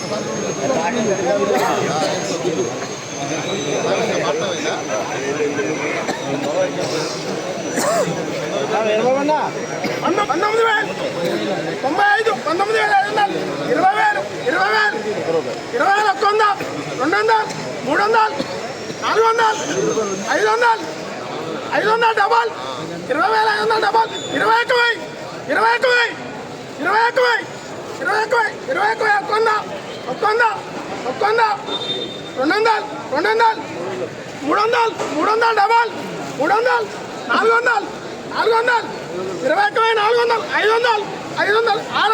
Double 20,500 double 21,000 double 300 400 21,400 500 600 21,600 700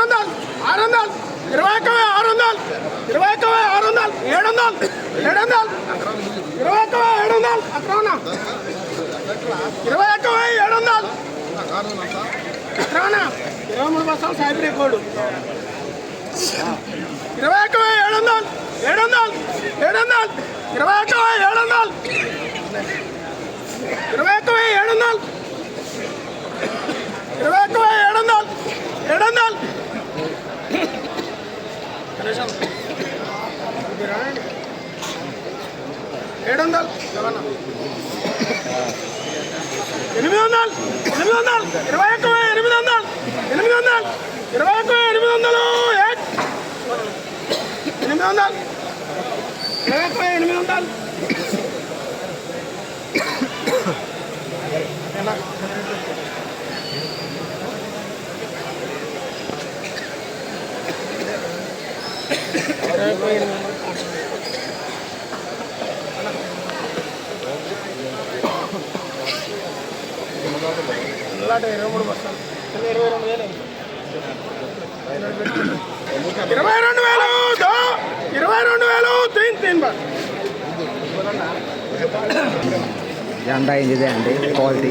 అక్కడ 21,700 23 బస్సాలు సాయిబ్రే code 21,700 23 బస్సాలు 22,000 జెండా ఇదే అండి క్వాలిటీ.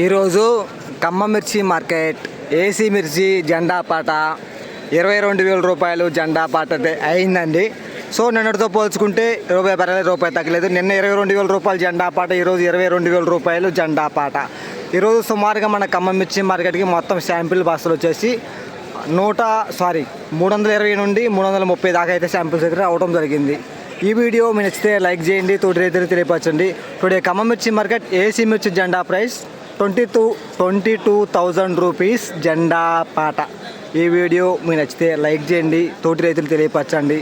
ఈరోజు ఖమ్మం మిర్చి మార్కెట్ ఏసీ మిర్చి జెండా పాట 22,000 రూపాయలు జెండా పాట అయిందండి. సో నిన్నటితో పోల్చుకుంటే రూపాయి తగ్గలేదు. నిన్న 22,000 రూపాయలు జెండా పాట, ఈరోజు 22,000 రూపాయలు జెండా పాట. ఈరోజు సుమారుగా మన ఖమ్మం మిర్చి మార్కెట్కి మొత్తం శాంపిల్ బస్సులు వచ్చేసి 320 నుండి 330 దాకా అయితే శాంపిల్స్ అయితే అవడం జరిగింది. ఈ వీడియో మీకు నచ్చితే లైక్ చేయండి, తోటి రైతులు తెలియపరచండి. టుడే ఖమ్మం మిర్చి మార్కెట్ ఏసీ మిర్చి జెండా ప్రైస్ 22,000 రూపీస్ జెండా పాట. ఈ వీడియో మీకు నచ్చితే లైక్ చేయండి, తోటి రైతులు తెలియపరచండి.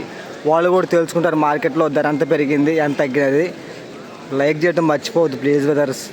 వాళ్ళు కూడా తెలుసుకుంటారు మార్కెట్లో ధర ఎంత పెరిగింది ఎంత తగ్గినది. లైక్ చేయడం మర్చిపోవద్దు ప్లీజ్ బ్రదర్స్.